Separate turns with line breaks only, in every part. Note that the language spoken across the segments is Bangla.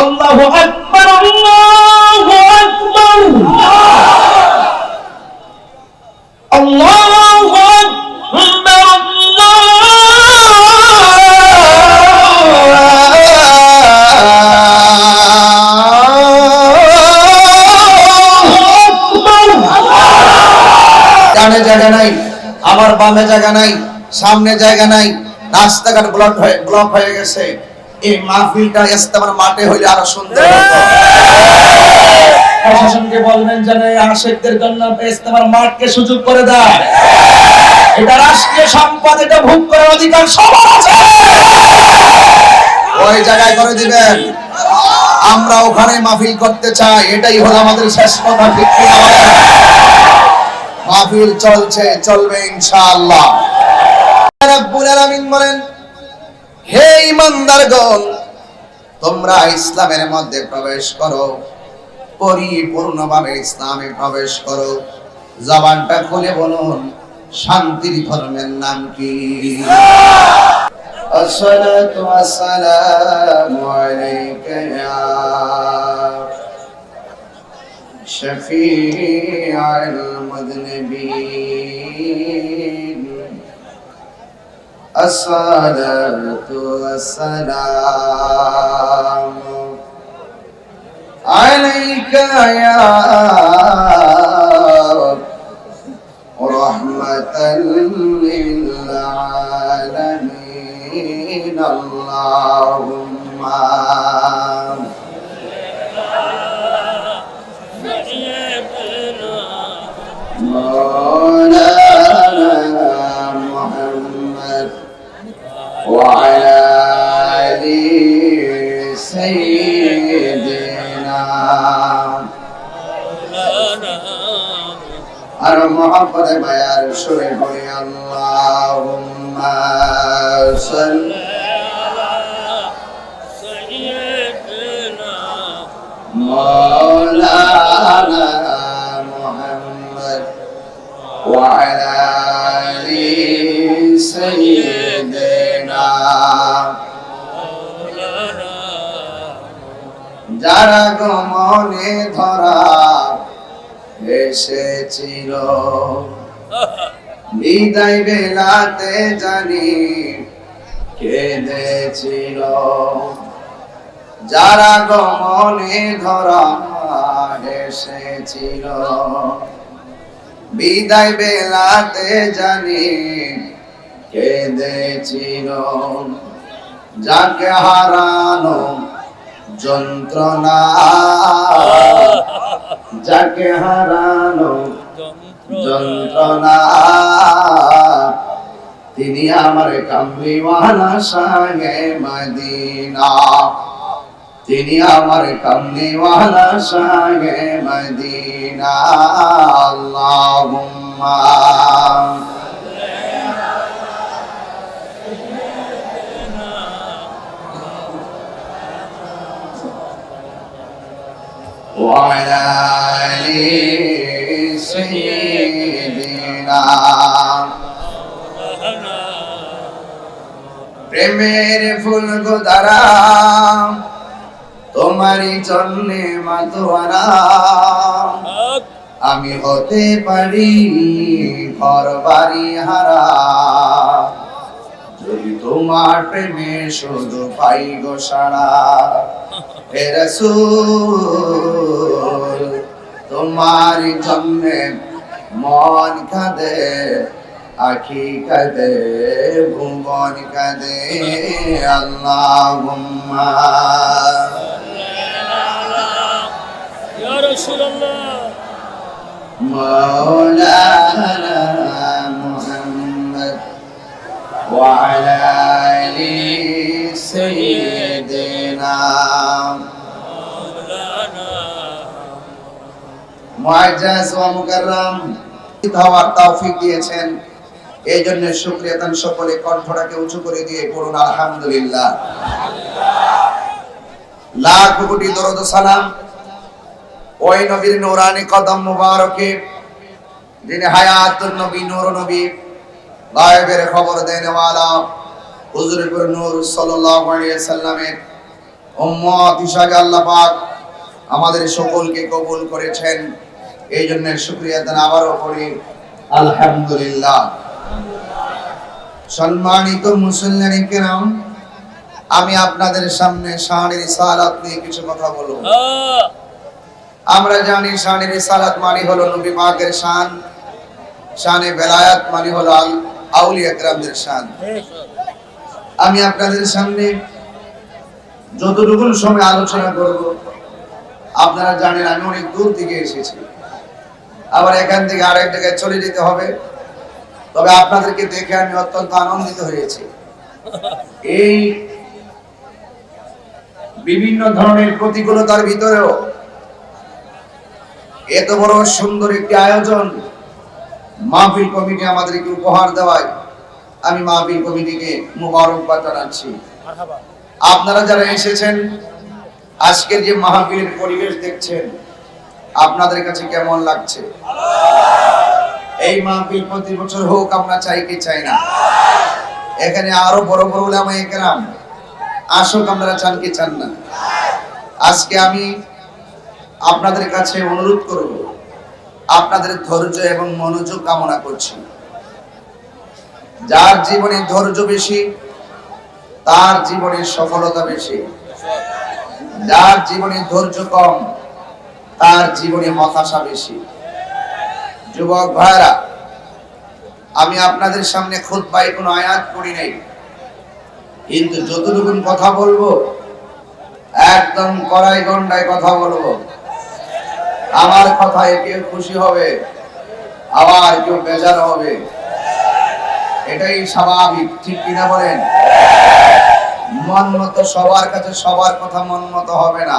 আল্লাহু আকবার, আল্লাহু আকবার, আল্লাহু আকবার, ডানে জায়গা নাই, আমার বামে জায়গা নাই, সামনে জায়গা নাই, রাস্তাঘাট ব্লক হয়ে গেছে। এই মাহফিলটা ইস্তেমার মাঠে হইলে আরো সুন্দর হতো। প্রশাসনকে বলবেন যেন এই আশিকদের জন্য ইস্তেমার মাঠকে সুযোগ করে দেয়। এটা রাষ্ট্রীয় সম্পদ, এটা ভোগ করার অধিকার সবার আছে। ওই জায়গায় করে দিবেন, আমরা ওখানে মাহফিল করতে চাই। এটাই হলো আমাদের শেষ কথা, ঠিক কি না? মাহফিল চলছে, চলবে ইনশাআল্লাহ। রব্বুল আলামিন বলেন, হে ঈমানদারগণ, তোমরা ইসলামের মধ্যে প্রবেশ করো, পরিপূর্ণভাবে ইসলামে প্রবেশ করো। জবানটা খুলে বলুন, শান্তির ধর্মের নাম কি? আসসালাতু ওয়াসসালামু আলাইকা ইয়া শফিউল মুযনিবিন, আসসালাতু ওয়াসসালামু আলাইকা ইয়া রাহমাতাল লিল আলামিন, আল্লাহুম্মা مولانا محمد وعلى آل سيدنا আর মোহাম্মদে মায়ার সুরে বলি, আল্লাহুম্মা সাল্লি আলা সাইয়্যিদিনা মাওলানা মুহাম্মদ ওয়া আলা আলি সাইয়্যিদিনা মাওলানা। যারা গমনে ধরা এসেছিল, বিদায় বেলাতে জানি কেঁদেছিল। যারা গমনে ধরা এসেছিল, বিদায় বেলাতে জানি কেঁদেছিল। যাকে হারানো যন্ত্রণা, যাকে হারানো যন্ত্রণা, তিনি আমার কামলিওয়ালা শাহে মদিনা, তিনি আমার কামলিওয়ালা শাহে মদিনা। আল্লাহুম্মা وعلى آل سيدنا। প্রেমের ফুল গোদারা তোমারই জন্যে মাতোয়ারা, আমি হতে পারি ঘর বাড়ি হারা, যদি তোমার প্রেমে শুধু পাই গো সারা। হে রাসূল, তোমার জন্যে মন কাঁদে, আখি কাঁদে, ভুবন কাঁদে। আল্লাহুম্মা ইয়া রাসূলুল্লাহ মাওলানা মুহাম্মদ ওয়া আলা আলি সাইয়্যিদিনা মাওলানা। মুআজ্জাজ ওয়া মুকাররম হওয়ার তৌফিক দিয়েছেন, এই জন্য শুকরিয়া দান। সকলে কণ্ঠটাকে উঁচু করে দিয়ে পড়ুন আলহামদুলিল্লাহ। লাখ কোটি দরুদ ও সালাম ওই নবীর নূরানি কদম মুবারকে, যিনি হায়াতুন নবী, নূর নবী, গায়েবের খবর দেন ওয়ালা হুজুরের নূর সাল্লাল্লাহু আলাইহি সাল্লামের উম্মত হিসাবে আল্লাহ পাক আমাদের সকলকে কবুল করেছেন। এই জন্য শুকরিয়া আদায় আবারও করি আলহামদুলিল্লাহ। সম্মানিত মুসল্লিয়ানে কিরাম, আমি আপনাদের সামনে শানে রিসালাত নিয়ে কিছু কথা বলবো। আমরা জানি শানে রিসালাত মানে হলো নবী পাকের শান, শানে বেলায়াত মানে হলো আউলিয়া কিরামদের শান। আমি আপনাদের সামনে যতটুকু সময় আলোচনা করব, আপনারা জানেন আমি অনেক দূর থেকে এসেছি, আবার এখান থেকে আরেক জায়গায় চলে যেতে হবে। তবে আপনাদেরকে দেখে আমি অত্যন্ত আনন্দিত হয়েছি। এই বিভিন্ন ধরনের প্রতিকূলতার ভিতরেও এত বড় সুন্দর একটি আয়োজন মাহফিল কমিটি আমাদেরকে উপহার দেওয়ায় আমি মাহফিল কমিটিকে মোবারকবাদ জানাচ্ছি। আপনারা যারা এসেছেন, আজকের যে মাহফিলের পরিবেশ দেখছেন, আপনাদের কাছে কেমন লাগছে? এই মাহফিল প্রতি বছর হোক, আমরা চাই কি চাই না? এখানে আরো বড় বড় উলামায়ে কেরাম আসুক, আপনারা চান কি চান না? আজকে আমি আপনাদের কাছে অনুরোধ করব, আপনাদের ধৈর্য এবং মনোযোগ কামনা করছি। যার জীবনে ধৈর্য বেশি, তার জীবনে সফলতা বেশি। যার জীবনে ধৈর্য কম, তার জীবনে হতাশা বেশি। যুবক ভাইরা, আমি আপনাদের সামনে খুতবায় কোনো আয়াত পড়ি নাই, কিন্তু যতটুকু কথা বলবো একদম কড়াই গন্ডায় কথা বলবো। আমার কথায় কেউ খুশি হবে, আবার কেউ বেজার হবে, এটাই স্বাভাবিক, ঠিক কিনা বলেন? মন মতো সবার কাছে সবার কথা মন মতো হবে না।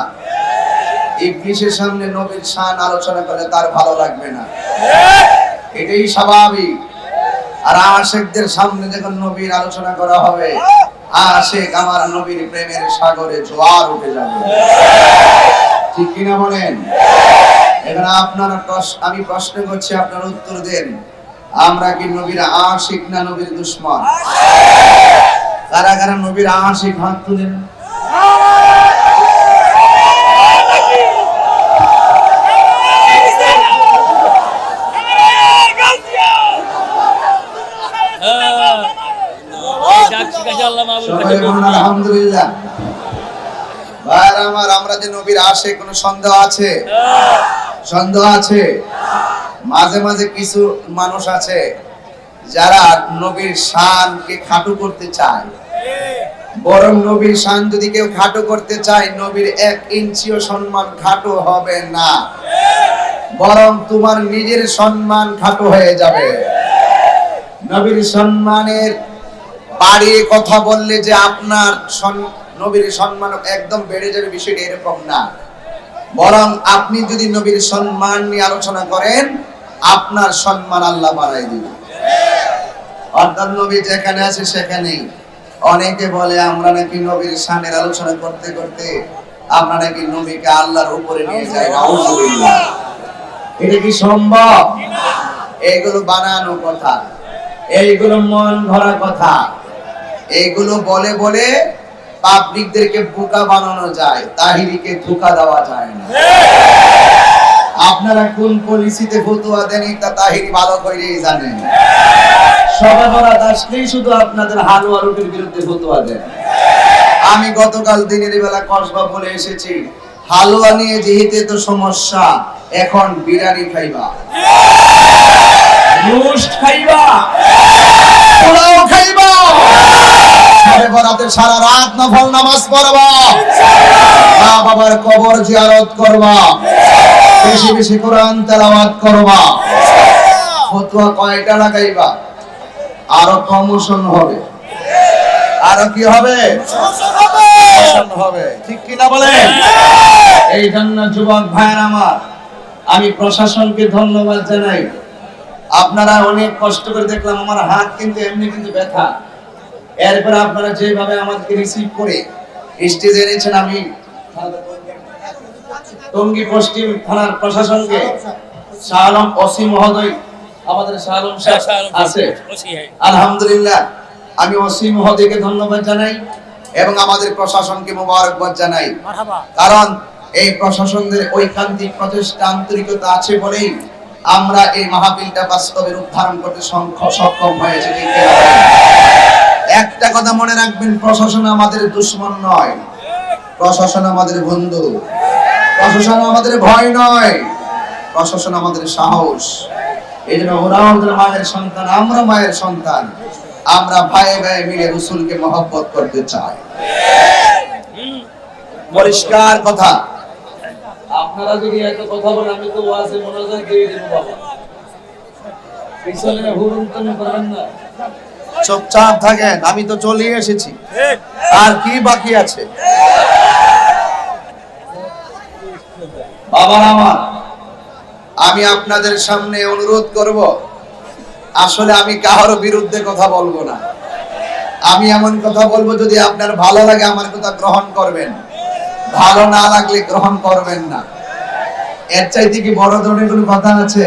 ইবলিসের সামনে নবীর শান আলোচনা করলে তার ভালো লাগবে না, এটাই স্বাভাবিক। আর আশিকদের সামনে যখন নবীর আলোচনা করা হবে, আশিক আমার নবীর প্রেমের সাগরে জোয়ার উঠে যাবে, ঠিক কিনা বলেন? এখন আপনারা আমি প্রশ্ন করছি, আপনারা উত্তর দেন। আমরা কি নবীর আশিক না নবীর দুশমন? কারা কারা নবীর আশিক হাত তুলেন। আলহামদুলিল্লাহ। ভাইরা আমার, আমরা যে নবীর আশিক, কোনো সন্দেহ আছে? সন্দেহ আছে? মাঝে মাঝে কিছু মানুষ আছে যারা নবীর শানকে খাটো করতে চায়। বরং নবীর শান যদি কেউ খাটো করতে চায়, নবীর 1 ইঞ্চিও সম্মান খাটো হবে না, বরং তোমার নিজের সম্মান খাটো হয়ে যাবে। নবীর সম্মানের বাড়িয়ে কথা বললে যে আপনার নবীর সম্মান একদম বেড়ে যাবে, বিষয়টা এরকম না। বরং আপনি যদি নবীর সম্মান নিয়ে আলোচনা করেন, আপনার সম্মান আল্লাহ বাড়াই দিবে। অর্থাৎ নবী যেখানে আছে সেখানেই। অনেকে বলে আমরা নাকি নবীর শানের আলোচনা করতে করতে আমরা নাকি নবীকে আল্লাহর উপরে নিয়ে যাই। নাউজুবিল্লাহ। এটা কি সম্ভব? এইগুলো বানানো কথা, এইগুলো মন ভরা কথা। এইগুলো বলে বলে পাবলিকদেরকে বোকা বানানো যায়, তাহিরিকে ধোঁকা দেওয়া যায় না। আপনারা কোন পলিসিতে ফতোয়া দেন তা তাহিরি ভালো করেই জানেন। সবে বরাত আসলেই শুধু আপনাদের হালুয়া রুটির বিরুদ্ধে ফতোয়া দেন। আমি গতকাল দিনের বেলা কসবা বলে এসেছি, হালুয়া নিয়ে যেহেতু তো সমস্যা, এখন বিরিয়ানি খাইবা, রোস্ট খাইবা, পোলাও খাইবা, সবে বরাতে সারা রাত নফল নামাজ পড়বা, মা বাবার কবর জিয়ারত করবা, বেশি বেশি কোরআন তেলাওয়াত করবা। ফতোয়া কয়টা লাগাইবা? আরো প্রমোশন হবে, আরো কি হবে? প্রমোশন হবে, ঠিক কি না বলেন? এই জন্য যুবক ভাইরা আমার, আমি প্রশাসনকে ধন্যবাদ জানাই। আপনারা অনেক কষ্ট করে, দেখলাম আমার হাত কিন্তু এমনি কিন্তু ব্যথা, এরপর আপনারা যেভাবে আমাদেরকে রিসিভ করে স্টেজে এনেছেন, আমি টঙ্গী পশ্চিম থানার প্রশাসনকে শাহ আলম ওসি মহোদয়, আমাদের শাহ আলম সাহেব আছে, আলহামদুলিল্লাহ, আমি ওসি মহোদয়কে ধন্যবাদ জানাই। এবং আমাদের প্রশাসনকে মোবারকবাদ জানাই, কারণ এই প্রশাসনের ঐকান্তিক প্রচেষ্টা আন্তরিকতা আছে বলেই আমরা এই মাহফিলটা বাস্তবে উদ্ধারণ করতে সক্ষম হয়েছে। একটা কথা মনে রাখবেন, প্রশাসন আমাদের দুশমন নয়, প্রশাসন আমাদের বন্ধু, প্রশাসন আমাদের ভয় নয়, প্রশাসন আমাদের সাহস। এই জন্য ওরাও আমাদের মায়ের সন্তান, আমরা মায়ের সন্তান, আমরা ভাইয়ে ভাইয়ে মিলে রাসূলকে মহব্বত করতে চাই। পরিষ্কার কথা।
আপনারা যদি এত কথা বলেন আমি তো ওয়াজে মনোযোগ দিয়ে দেব বাবা, পিছনে হুড়ুম করবেন না,
চুপচাপ থাকেন, আমি তো চলে এসেছি, আর কি বাকি আছে? বাবা আমার, আমি আপনাদের সামনে অনুরোধ করব, আসলে আমি কারোর বিরুদ্ধে কথা বলবো না, আমি এমন কথা বলবো যদি আপনার ভালো লাগে আমার কথা গ্রহণ করবেন, ভালো না লাগলে গ্রহণ করবেন না। এর চাইতে কি বড় ধরনের কোনো কথা আছে?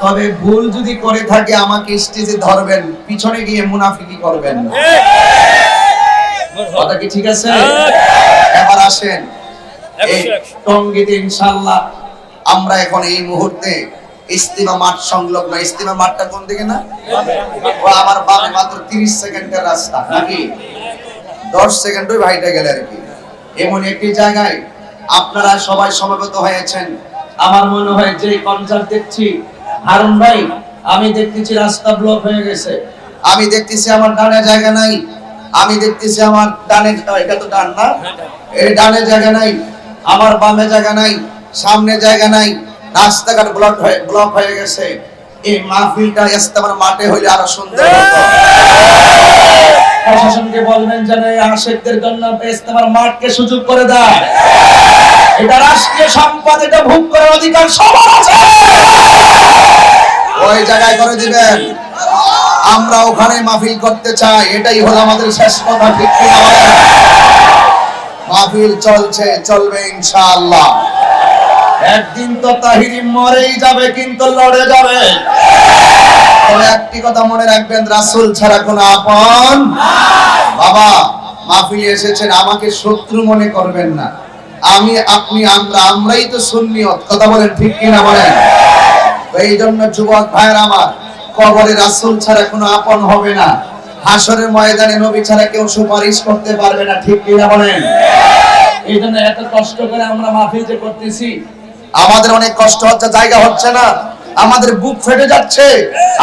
তবে ভুল যদি করে থাকে আমাকে স্টেজে ধরবেন, পিছনে গিয়ে মুনাফিকি করবেন না। কথা কি ঠিক আছে? এবার আসেন, এই টঙ্গীতে ইনশাআল্লাহ আমরা এখন এই মুহূর্তে ইস্তিমা মাঠ সংলগ্ন, ইস্তিমা মাঠটা কোন দিকে না? ও আমার বামে মাত্র 30 সেকেন্ডের রাস্তা, নাকি 10 সেকেন্ডই ভাইটা গেলে আর কি। এমন একটি জায়গায় আপনারা সবাই সমবেত হয়েছেন। আমার মনে হয় যে কনসার্ট দেখছি, হারুন ভাই আমি দেখতেছি রাস্তা ব্লক হয়ে গেছে, আমি দেখতেছি আমার ডানে জায়গা নাই, আমি দেখতেছি আমার ডানে, এটা তো ডান না, এই ডানে জায়গা নাই, আমার বামে জায়গা নাই, সামনে জায়গা নাই, রাস্তাঘাট ব্লক হয়ে গেছে। এই মাহফিলটা ইস্তেমার মাঠে হইলে আরো সুন্দর হতো। প্রশাসনকে বলবেন যেন এই আশিকদের জন্য ইস্তেমার মাঠকে সুযোগ করে দেয়। এটা রাষ্ট্রীয় সম্পদ, এটা ভোগ করার অধিকার সবার আছে, ওই জায়গায় করে দিবেন। আমরা ওখানে মাহফিল করতে চাই, এটাই হলো আমাদের শেষ কথা, ঠিক কি না? মাহফিল চলছে, চলবে ইনশাআল্লাহ। একদিন তো তাহিরি মরেই যাবে, কিন্তু লড়ে যাবে। তবে একটি কথা মনে রাখবেন, রাসূল ছাড়া কোনো আপন বাবা মাহফিলে এসেছেন, আমাকে শত্রু মনে করবেন না। আমি, আপনি, আমরাই তো সুন্নিয়ত, কথা বলেন ঠিক কি না বলেন? এই জন্য যুবক ভাইয়ের আমার, কবরে রাসূল ছাড়া কোনো আপন হবে না, হাসরের ময়দানে নবী ছাড়া কেউ সুপারিশ করতে পারবে না, ঠিক কি না বলেন?
এই জন্য এত কষ্ট করে আমরা মাহফিল যে করতেছি,
আমাদের অনেক কষ্ট হচ্ছে, জায়গা হচ্ছে না, আমাদের বুক ফেটে যাচ্ছে।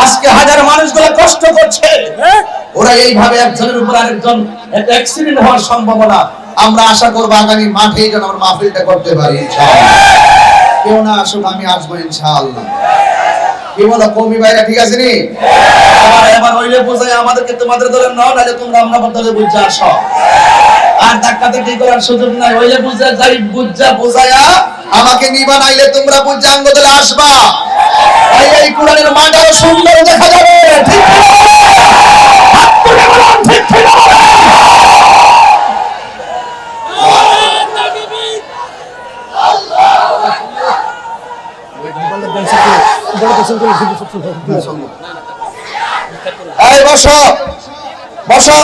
আজকে হাজার মানুষগুলো কষ্ট করছে, ওরা এইভাবে একজনের উপর আরেকজন একটা অ্যাক্সিডেন্ট হওয়ার সম্ভাবনা। আমরা আশা করব আগামী মাঠেই যেন আমরা মাহফিলটা করতে পারি ইনশাআল্লাহ। কেউ না আসুক, আমি আসবো ইনশাআল্লাহ। কি বলো কওমি ভাইরা, ঠিক আছে নি? এবার হইলে বোঝাই আমাদেরকে তোমাদের দলে নাও, নাহলে তোমরা আমরা দলে বুঝে আসো। আর ধাক্কাতে কি করার সুযোগ নাই, হইলে বুঝে যাই, বুঝায়া আমাকে নিবা, নাইলে তোমরা বুঝে আঙ্গ দলে আসবা। এই কোরআনের মাঠ আরো সুন্দর দেখা যাবে, ঠিক কি? হাত তুলে বলুন ঠিক কি না? এই বসো বসো,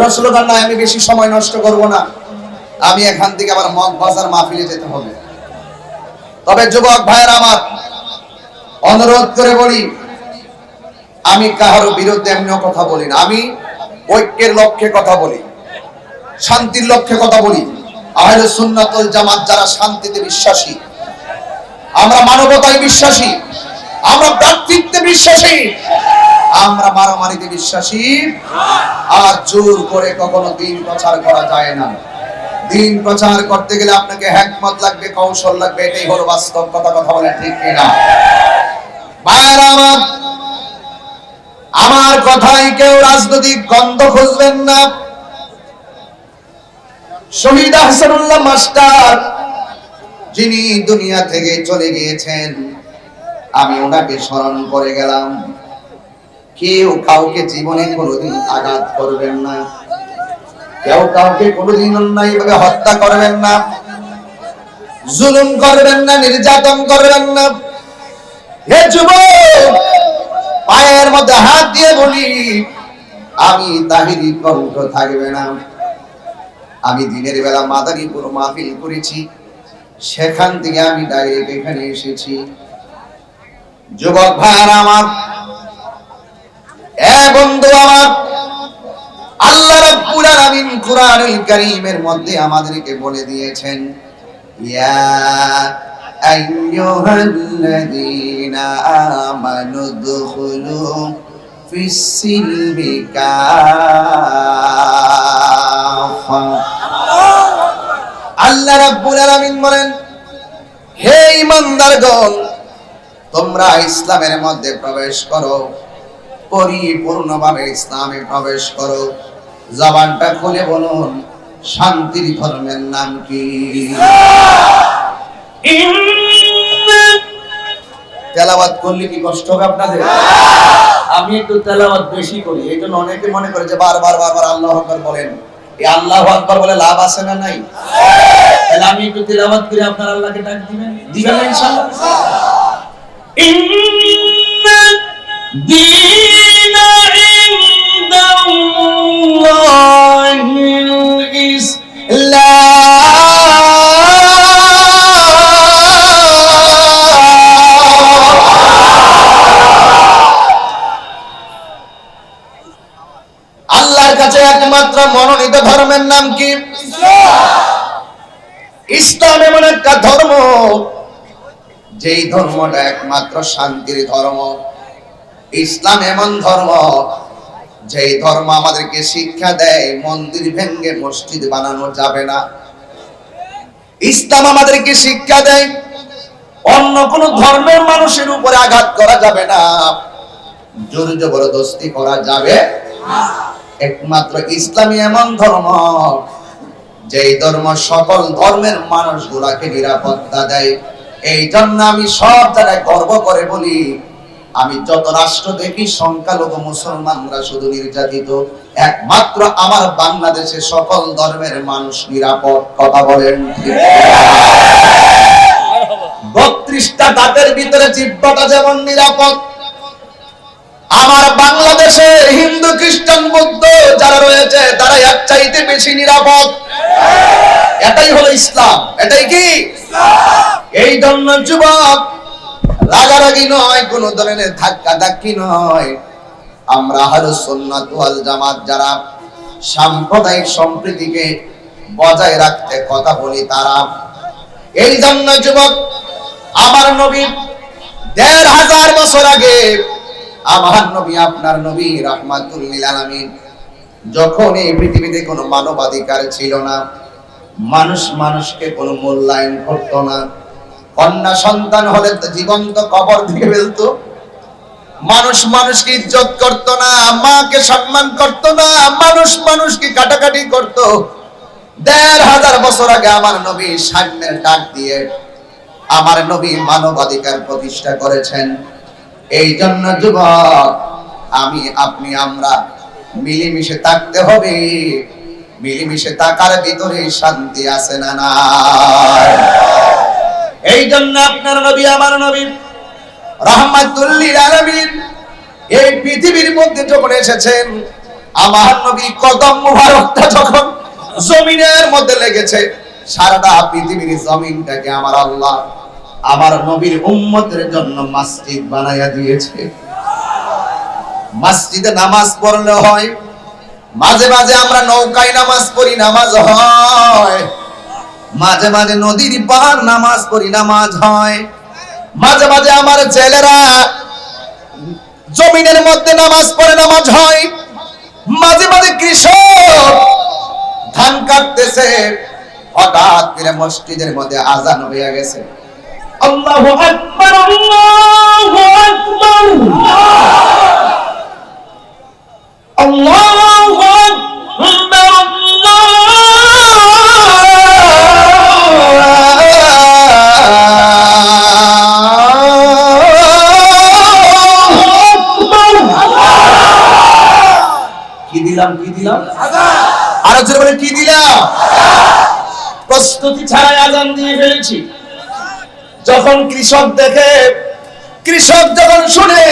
রসুলগান নাই, আমি বেশি সময় নষ্ট করব না, আমি এখান থেকে আবার মগবাজার মাহফিলে যেতে হবে। তবে যুবক ভাইয়ের আমার, অনুরোধ করে বলি, আমি কারো বিরুদ্ধে এমনিও কথা বলি না, আমি ঐক্যের লক্ষ্যে কথা বলি, শান্তির লক্ষ্যে কথা বলি। আহলে সুন্নাত ওয়াল জামাত যারা শান্তিতে বিশ্বাসী, আমরা মানবতায় বিশ্বাসী, আমরা ভ্রাতৃত্বে বিশ্বাসী, আমরা মারামারিতে বিশ্বাসী, আর জোর করে কখনো দিন প্রচার করা যায় না। দিন প্রচার করতে গেলে আপনাকে হিকমত লাগবে, কৌশল লাগবে, এটাই হলো বাস্তব কথা। কথা বলেন ঠিক কি না? ভাইরা আমার কথাই কেউ রাজনৈতিক গন্ধ খুঁজবেন না। শহীদ আহসানুল্লাহ মাস্টার যিনি দুনিয়া থেকে চলে গিয়েছেন, আমি ওনাকে স্মরণ করে গেলাম। কেউ কাউকে জীবনে কোনোদিন আঘাত করবেন না, কেউ কাউকে কোনোদিন অন্যায়ভাবে হত্যা করবেন না, জুলুম করবেন না, নির্যাতন করবেন না। হে যুবক, পায়ের মধ্যে হাত দিয়ে বলি, আমি তাহিরি কণ্ঠ থাকবে না। আমি দিনের বেলা মাদারীপুর মাহফিল করেছি, সেখান থেকে আমি ডাইরেক্ট এখানে এসেছি। যুবক ভাইরা আমার, এ বন্ধু আমার, আল্লাহ রাব্বুল আলামিন কুরআনুল কারীমের মধ্যে আমাদেরকে বলে দিয়েছেন, ইয়া আইয়ুহাল্লাযীনা আমানু দুখুলু ফিস-সিলমি কাফা। আল্লাহ রাব্বুল আলামিন বলেন, হে ঈমানদারগণ, তোমরা ইসলামের মধ্যে প্রবেশ করো, পরিপূর্ণভাবে ইসলামে প্রবেশ করো। জবানটা খুলে বলুন, শান্তির ধর্মের নাম কি? তেলাওয়াত করলে কি কষ্ট হবে আপনাদের?
আমি একটু তেলাওয়াত বেশি করি, এই জন্য
অনেকে মনে করে যে বারবার আল্লাহু আকবার বলেন। এই আল্লাহু আকবার বলে লাভ আছে না নাই?
তাহলে আমি একটু তেলাওয়াত করে আপনারা আল্লাহকে ডাক দিবেন, দিবেন না ইনশাআল্লাহ? ইন্না দীনা ইনদাল্লাহিল
আল্লাহর কাছে একমাত্র মনোনীত ধর্মের নাম কি? ইসলাম এমন একটা ধর্ম, যেই ধর্মটা একমাত্র শান্তির ধর্ম। ইসলাম এমন ধর্ম, যেই ধর্ম আমাদেরকে শিক্ষা দেয় মন্দির ভেঙে মসজিদ বানানো যাবে না। ইসলাম আমাদেরকে শিক্ষা দেয় অন্য কোন ধর্মের মানুষের উপরে আঘাত করা যাবে না, জোর জবরদস্তি করা যাবে না। একমাত্র ইসলামই এমন ধর্ম, যেই ধর্ম সকল ধর্মের মানুষগুলাকে নিরাপত্তা দেয়। এই জন্য আমি সব জায়গায় গর্ব করে বলি, আমি যত রাষ্ট্র দেখি সংখ্যালঘু মুসলমানরা শুধু নির্যাতিত, একমাত্র আমার বাংলাদেশে সকল ধর্মের মানুষ নিরাপদ। কথা বলেন ঠিক? 32টা দাঁতের ভিতরে জিহ্বাটা যেমন নিরাপদ, আমার বাংলাদেশে হিন্দু খ্রিস্টান বৌদ্ধ যারা রয়েছে তারা এর চাইতে বেশি নিরাপদ। এটাই হলো ইসলাম। এটাই কি ইসলাম? এই জন্য যুবক, রাগারাগি নয়, কোন ধরনের ধাক্কাধাক্কি নয়। আমরা আহলুস সুন্নাত ওয়াল জামাত যারা সাম্প্রদায়িক সম্প্রীতিকে বজায় রাখতে কথা বলি তারা। এই জন্য যুবক, আমার নবী 1500 বছর আগে, আমার নবী আপনার নবী রাহমাতুল লিল আলামিন, যখন এই পৃথিবীতে কোনো মানবাধিকার ছিল না, মানুষ মানুষকে কোনো মূল্যায়ন করত না, কন্যা সন্তান হলে তো জীবন্ত কবর দিয়ে ফেলতো, মানুষ মানুষকে ইজ্জত করত না, মাকে সম্মান করত না, মানুষ মানুষকে কাটাকাটি করত। 1500 বছর আগে আমার নবী সাম্যের ডাক দিয়ে আমার নবী মানবাধিকার প্রতিষ্ঠা করেছেন। এই জন্য যুবক, আমি আপনি আমরা মিলেমিশে থাকতে হবে। মিলেমিশে থাকার ভিতরে শান্তি আছে না নাই? এই জন্য আপনার নবী আমার নবী রাহমাতুল লিল আলামিন এই পৃথিবীর মধ্যে যখন এসেছেন, আমার নবী কদম মুবারকটা যখন জমিনের মধ্যে লেগেছে, সারাটা পৃথিবীর জমিনটাকে আমার আল্লাহ আমার নবীর উম্মতের জন্য মসজিদ বানায়া দিয়েছে। মসজিদে নামাজ পড়লে হয়, মাঝে মাঝে আমরা নৌকায় নামাজ পড়ি, নামাজ হয়। মাঝে মাঝে নদীর পার নামাজ পড়ি, নামাজ হয়। মাঝে মাঝে আমার ছেলেরা জমিনের মধ্যে নামাজ পড়ে, নামাজ হয়। মাঝে মাঝে কৃষক ধান কাটতেছে, হঠাৎ করে মসজিদের মধ্যে আজান হয়ে গেছে। আল্লাহু আকবার, আল্লাহু আকবার, আল্লাহু আকবার, কি দিলাম আরো জোরে বলে কি দিলাম? প্রস্তুতি ছাড়াই আজান দিয়ে ফেলেছি। যখন কৃষক দেখে, কৃষক যখন শুনে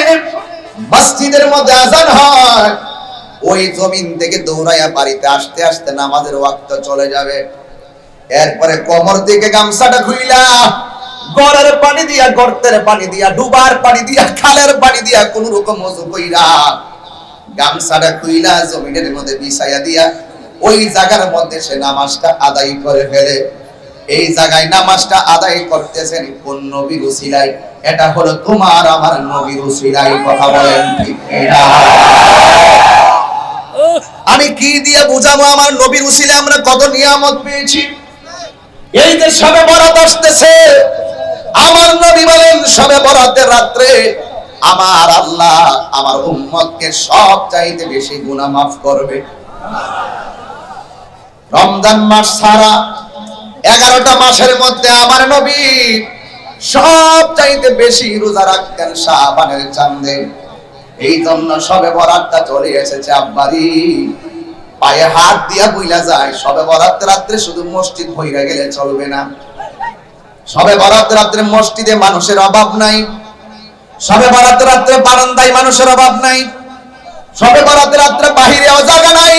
মসজিদের মধ্যে আজান হয়, ওই জমিন থেকে দৌড়াইয়া বাড়িতে আসতে আসতে নামাজের ওয়াক্ত চলে যাবে। এরপরে কোমর থেকে গামছাটা খুইলা গড়ের পানি দিয়া, গর্তের পানি দিয়া, ডুবার পানি দিয়া, খালের পানি দিয়া কোন রকম ওযু কইরা গামছাটা খুইলা জমিনের মধ্যে বিছাইয়া দিয়া ওই জায়গার মধ্যে সে নামাজটা আদায় করে ফেলে। এই জায়গায় নামাজটা আদায় করতেছেন কোন নবীর উসিলায়? এটা হলো তোমার আমার নবীর উসিলায়। কথা বলেন ঠিক কিনা? আমি কি দিয়ে বুঝাবো আমার নবীর উসিলায় আমরা কত নিয়ামত পেয়েছি। এই যে শবে বরাত আসতেছে, আমার নবী বলেন শবে বরাতের রাত্রে আমার আল্লাহ আমার উম্মতকে সব চাইতে বেশি গুনাহ মাফ করবে। রমজান মাস ছাড়া 11টা মাসের মধ্যে আমার নবী সব চাইতে বেশি রোজা রাখতেন শাবানের চাঁদে। এই জন্য শবে বরাতটা চলে এসেছে আব্বারি পায়ে হাত দিয়া বইলা যায় শবে বরাত রাত্রে শুধু মসজিদ ভইরা গেলে চলবে না। শবে বরাত রাত্রে মসজিদে মানুষের অভাব নাই, শবে বরাত রাত্রে বারান্দায় মানুষের অভাব নাই, শবে বরাত রাত্রে বাহিরেও জায়গা নাই।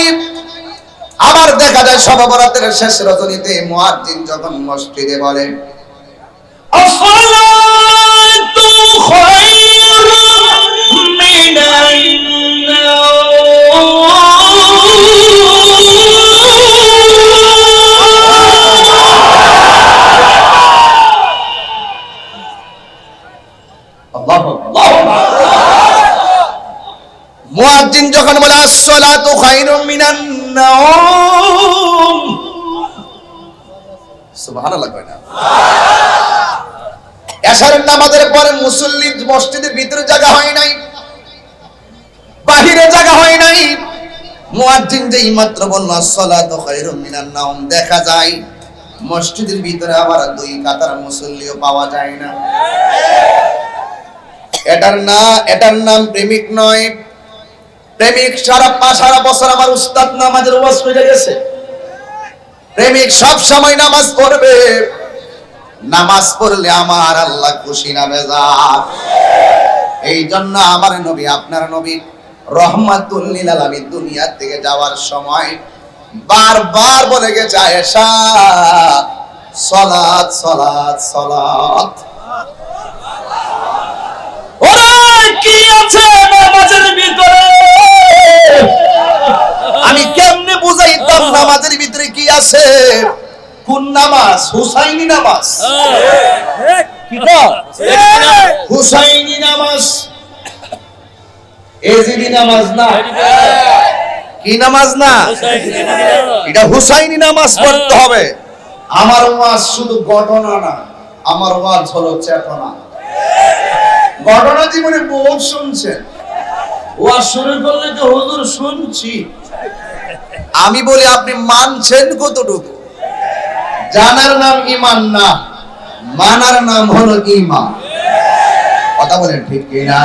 আবার দেখা যায় শবে বরাতের শেষ রজনীতে মুয়াজ্জিন যখন মসজিদে বলে আসসালাতু খায়রুম মিনান মুয়াজ্জিন যখন বলে আসসালাতু খায়রুম মিনান নাওম, সুবহানাল্লাহ কয় না? এশারের নামাজের পরে মুসল্লি মসজিদের ভিতরে জায়গা হয় নাই, বাহিরে জায়গা হয় নাই। মুয়াজ্জিন যেই মাত্র বলল আসসালাতু খায়রুম মিনান নাওম, দেখা যায় মসজিদের ভিতরে আবার 2 কাতার মুসল্লিও পাওয়া যায় না। এটার নাম প্রেমিক নয়। প্রেমিক সারা বছর আমার উস্তাদ নামাজের ওয়াজ করে গেছে। প্রেমিক সব সময় নামাজ পড়বে, নামাজ পড়লে আমার আল্লাহ খুশি না বেজার। এই জন্য আমার নবী আপনার নবী রহমাতুল লিল আলামিন দুনিয়া থেকে যাওয়ার সময় বারবার বলে গেছে আয়েশা সালাত সালাত সালাত। ওরে কি আছে নামাজের ভিতরে? আমি কেমনে বুঝাইতাম নামাজের ভিতরে কি আছে? কোন নামাজ? হুসাইনি নামাজ। কিটা? হুসাইনি নামাজ, এজিদি নামাজ না। কি নামাজ না? এটা হুসাইনি নামাজ পড়তে হবে। আমার ওয়াজ শুধু ঘটনা না, আমার ওয়াজ হলো চেতনা। ঘটনা জীবনে বহুত শুনছেন, ওয়াজ শুরু করলে তো হুজুর শুনছি। আমি বলি আপনি মানছেন কতটুকু? জানার নাম ঈমান না, মানার নাম হলো ঈমান। কথা বলেন ঠিক কিনা?